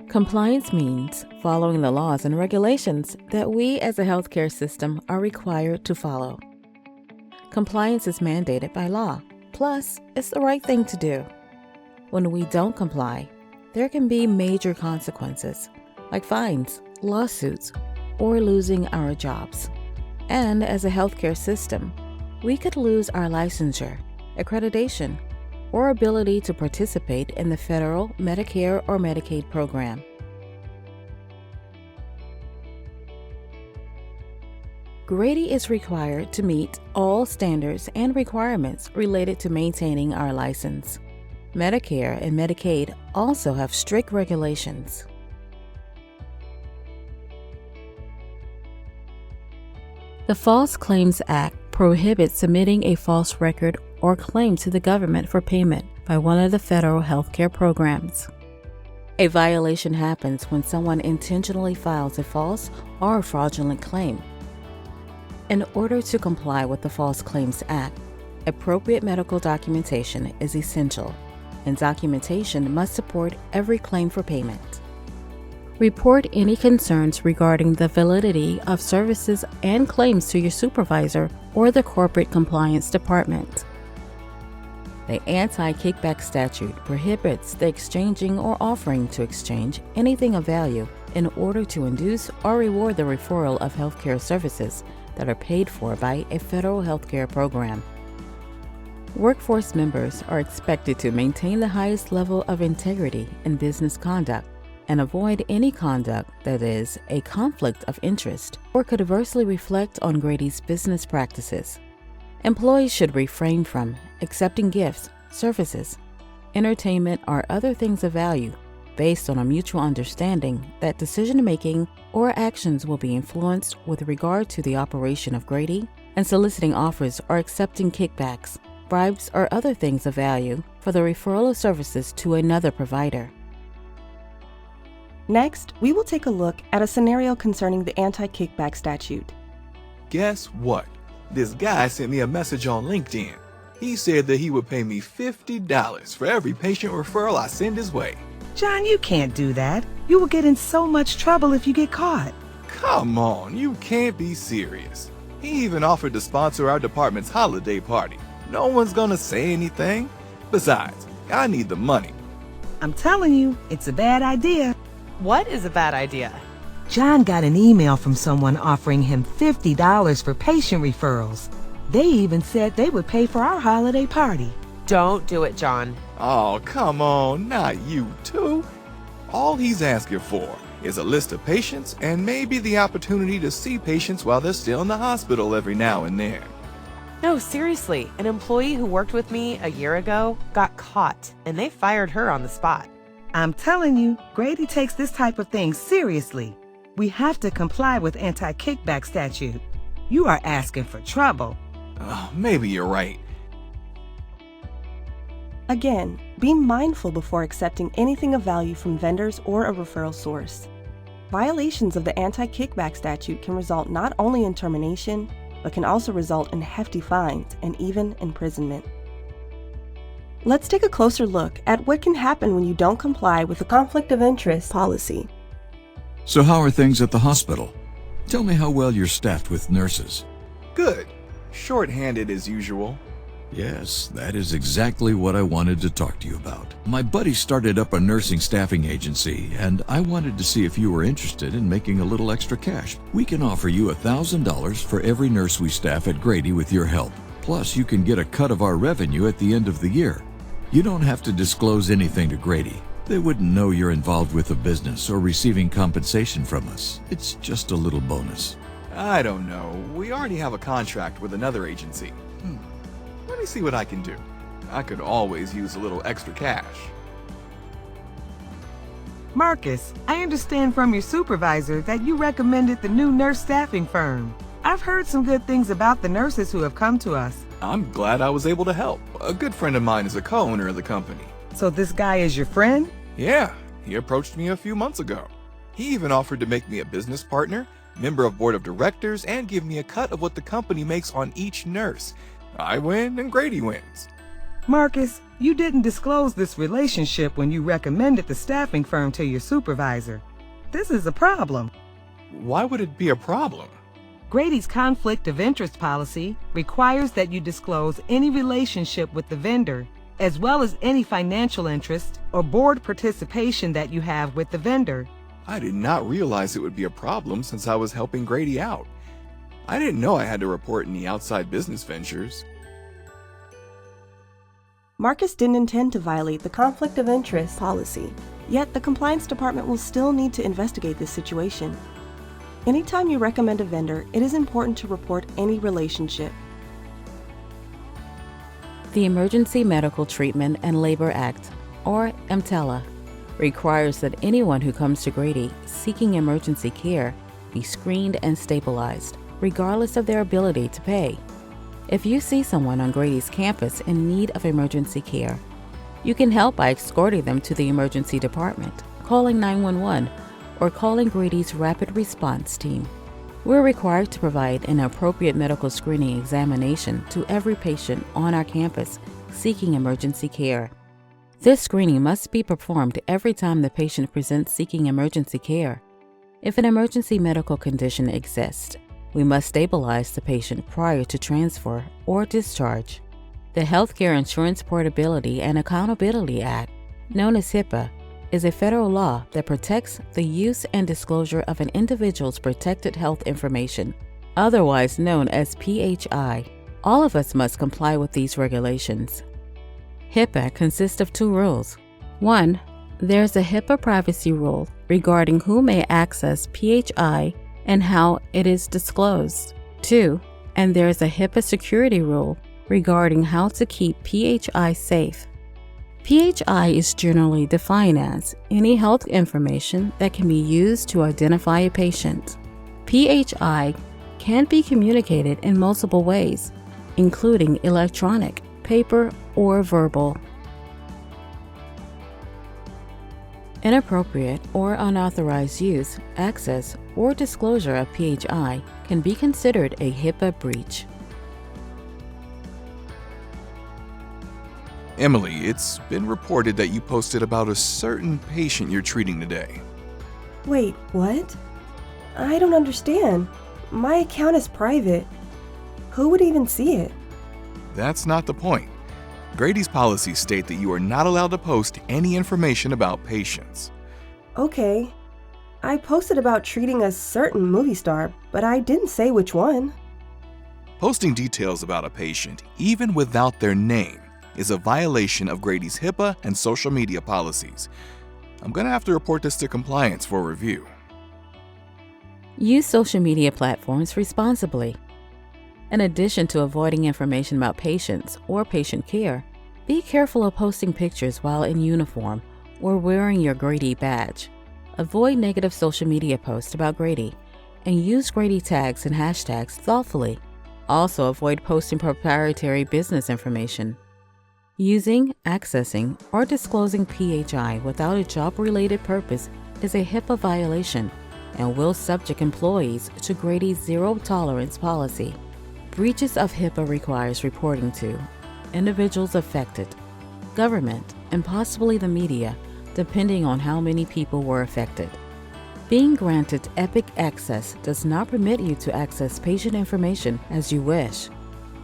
Compliance means following the laws and regulations that we as a healthcare system are required to follow. Compliance is mandated by law, plus it's the right thing to do. When we don't comply, there can be major consequences, like fines, lawsuits, or losing our jobs. And as a healthcare system, we could lose our licensure, accreditation, or ability to participate in the federal Medicare or Medicaid program. Grady is required to meet all standards and requirements related to maintaining our license. Medicare and Medicaid also have strict regulations. The False Claims Act prohibits submitting a false record or claim to the government for payment by one of the federal healthcare programs. A violation happens when someone intentionally files a false or fraudulent claim. In order to comply with the False Claims Act, appropriate medical documentation is essential, and documentation must support every claim for payment. Report any concerns regarding the validity of services and claims to your supervisor or the Corporate Compliance Department. The anti-kickback statute prohibits the exchanging or offering to exchange anything of value in order to induce or reward the referral of healthcare services that are paid for by a federal healthcare program. Workforce members are expected to maintain the highest level of integrity in business conduct and avoid any conduct that is a conflict of interest or could adversely reflect on Grady's business practices. Employees should refrain from accepting gifts, services, entertainment, or other things of value based on a mutual understanding that decision-making or actions will be influenced with regard to the operation of Grady, and soliciting offers or accepting kickbacks, bribes, or other things of value for the referral of services to another provider. Next, we will take a look at a scenario concerning the anti-kickback statute. Guess what? This guy sent me a message on LinkedIn. He said that he would pay me $50 for every patient referral I send his way. John, you can't do that. You will get in so much trouble if you get caught. Come on, you can't be serious. He even offered to sponsor our department's holiday party. No one's gonna say anything. Besides, I need the money. I'm telling you, it's a bad idea. What is a bad idea? John got an email from someone offering him $50 for patient referrals. They even said they would pay for our holiday party. Don't do it, John. Oh, come on, not you too. All he's asking for is a list of patients and maybe the opportunity to see patients while they're still in the hospital every now and then. No, seriously, an employee who worked with me a year ago got caught, and they fired her on the spot. I'm telling you, Grady takes this type of thing seriously. We have to comply with anti-kickback statute. You are asking for trouble. Maybe you're right. Again, be mindful before accepting anything of value from vendors or a referral source. Violations of the anti-kickback statute can result not only in termination, but can also result in hefty fines and even imprisonment. Let's take a closer look at what can happen when you don't comply with a conflict of interest policy. So how are things at the hospital? Tell me how well you're staffed with nurses. Good. Short-handed as usual. Yes, that is exactly what I wanted to talk to you about. My buddy started up a nursing staffing agency, and I wanted to see if you were interested in making a little extra cash. We can offer you $1,000 for every nurse we staff at Grady with your help. Plus, you can get a cut of our revenue at the end of the year. You don't have to disclose anything to Grady. They wouldn't know you're involved with the business or receiving compensation from us. It's just a little bonus. I don't know. We already have a contract with another agency. Let me see what I can do. I could always use a little extra cash. Marcus, I understand from your supervisor that you recommended the new nurse staffing firm. I've heard some good things about the nurses who have come to us. I'm glad I was able to help. A good friend of mine is a co-owner of the company. So this guy is your friend? Yeah, he approached me a few months ago. He even offered to make me a business partner, member of board of directors, and give me a cut of what the company makes on each nurse. I win and Grady wins. Marcus, you didn't disclose this relationship when you recommended the staffing firm to your supervisor. This is a problem. Why would it be a problem? Grady's conflict of interest policy requires that you disclose any relationship with the vendor, as well as any financial interest or board participation that you have with the vendor. I did not realize it would be a problem since I was helping Grady out. I didn't know I had to report any outside business ventures. Marcus didn't intend to violate the conflict of interest policy, yet the compliance department will still need to investigate this situation. Anytime you recommend a vendor, it is important to report any relationship. The Emergency Medical Treatment and Labor Act, or EMTLA, requires that anyone who comes to Grady seeking emergency care be screened and stabilized, regardless of their ability to pay. If you see someone on Grady's campus in need of emergency care, you can help by escorting them to the emergency department, calling 911, or calling Grady's Rapid Response Team. We're required to provide an appropriate medical screening examination to every patient on our campus seeking emergency care. This screening must be performed every time the patient presents seeking emergency care. If an emergency medical condition exists, we must stabilize the patient prior to transfer or discharge. The Healthcare Insurance Portability and Accountability Act, known as HIPAA, is a federal law that protects the use and disclosure of an individual's protected health information, otherwise known as PHI. All of us must comply with these regulations. HIPAA consists of 2 rules. 1. There's a HIPAA privacy rule regarding who may access PHI and how it is disclosed. 2. And there's a HIPAA security rule regarding how to keep PHI safe. PHI is generally defined as any health information that can be used to identify a patient. PHI can be communicated in multiple ways, including electronic, paper, or verbal. Inappropriate or unauthorized use, access, or disclosure of PHI can be considered a HIPAA breach. Emily, it's been reported that you posted about a certain patient you're treating today. Wait, what? I don't understand. My account is private. Who would even see it? That's not the point. Grady's policies state that you are not allowed to post any information about patients. Okay. I posted about treating a certain movie star, but I didn't say which one. Posting details about a patient, even without their name, is a violation of Grady's HIPAA and social media policies. I'm going to have to report this to compliance for review. Use social media platforms responsibly. In addition to avoiding information about patients or patient care, be careful of posting pictures while in uniform or wearing your Grady badge. Avoid negative social media posts about Grady and use Grady tags and hashtags thoughtfully. Also avoid posting proprietary business information. Using, accessing, or disclosing PHI without a job-related purpose is a HIPAA violation and will subject employees to Grady's zero-tolerance policy. Breaches of HIPAA requires reporting to individuals affected, government, and possibly the media, depending on how many people were affected. Being granted EPIC access does not permit you to access patient information as you wish.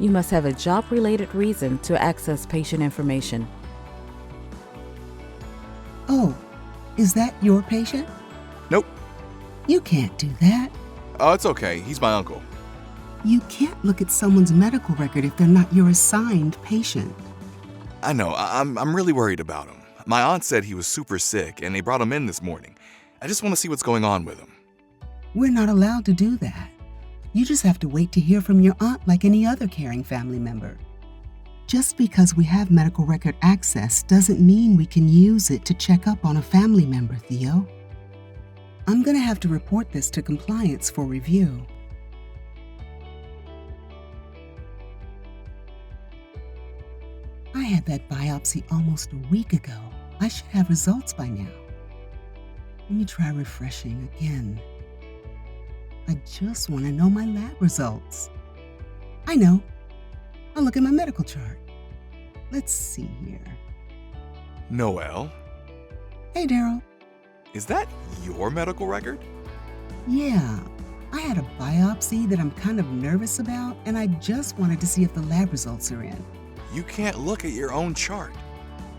You must have a job-related reason to access patient information. Oh, is that your patient? Nope. You can't do that. Oh, it's okay. He's my uncle. You can't look at someone's medical record if they're not your assigned patient. I know. I'm really worried about him. My aunt said he was super sick and they brought him in this morning. I just want to see what's going on with him. We're not allowed to do that. You just have to wait to hear from your aunt like any other caring family member. Just because we have medical record access doesn't mean we can use it to check up on a family member, Theo. I'm going to have to report this to compliance for review. I had that biopsy almost a week ago. I should have results by now. Let me try refreshing again. I just want to know my lab results. I know. I'll look at my medical chart. Let's see here. Noel, Hey, Daryl. is that your medical record? Yeah, I had a biopsy that I'm kind of nervous about, and I just wanted to see if the lab results are in. You can't look at your own chart.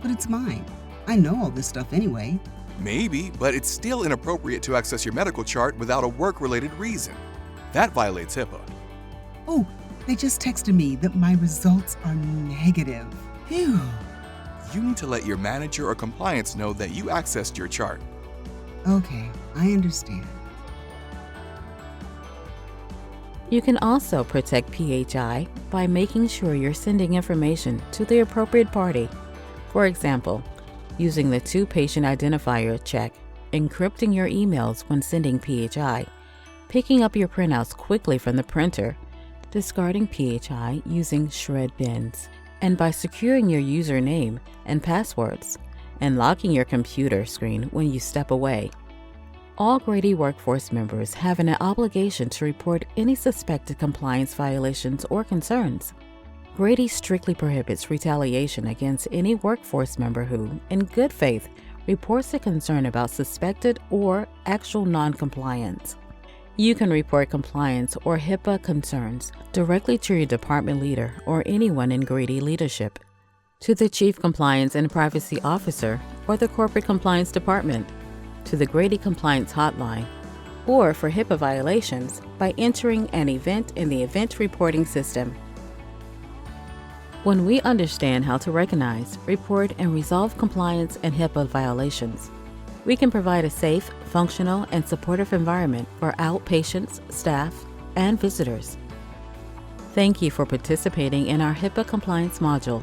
But it's mine. I know all this stuff anyway. Maybe, but it's still inappropriate to access your medical chart without a work-related reason. That violates HIPAA. Oh, they just texted me that my results are negative. Phew. You need to let your manager or compliance know that you accessed your chart. Okay, I understand. You can also protect PHI by making sure you're sending information to the appropriate party. For example, using the two-patient identifier check, encrypting your emails when sending PHI, picking up your printouts quickly from the printer, discarding PHI using shred bins, and by securing your username and passwords, and locking your computer screen when you step away. All Grady workforce members have an obligation to report any suspected compliance violations or concerns. Grady strictly prohibits retaliation against any workforce member who, in good faith, reports a concern about suspected or actual non-compliance. You can report compliance or HIPAA concerns directly to your department leader or anyone in Grady leadership, to the Chief Compliance and Privacy Officer or the Corporate Compliance Department, to the Grady Compliance Hotline, or for HIPAA violations by entering an event in the event reporting system. When we understand how to recognize, report, and resolve compliance and HIPAA violations, we can provide a safe, functional, and supportive environment for outpatients, staff, and visitors. Thank you for participating in our HIPAA compliance module.